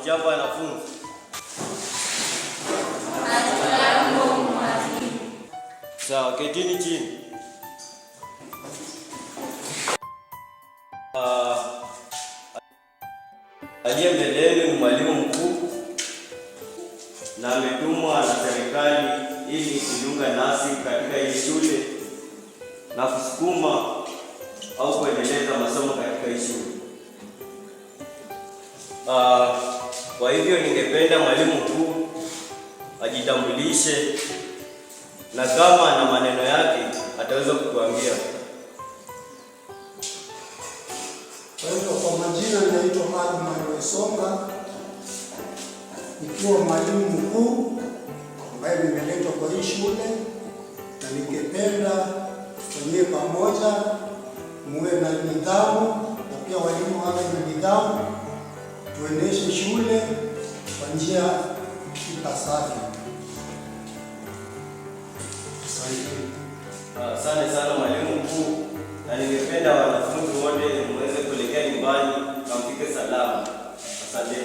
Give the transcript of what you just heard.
Hamjambo wanafunzi? Hatujambo mwalimu. Sawa, ketini chini. Aliye mbele yenu ni mwalimu mkuu na ametumwa na serikali ili kujiunga nasi katika hii shule na kusukuma au kuendeleza masomo katika hii shule. Kwa hivyo ningependa mwalimu mkuu ajitambulishe na kama na maneno yake ataweza kutuambia. Kwa hivyo kwa majina naitwa Alma Wesonga, nikiwa mwalimu mkuu ambaye nimeletwa kwa hii shule, na ningependa tufanyie pamoja, muwe na nidhamu na pia walimu wawe na nidhamu, tuendeshe shule kwa njia ipasavyo. Asante sana mwalimu mkuu, na ningependa wanafunzi wote muweze kuelekea nyumbani na mfike salama. Asante.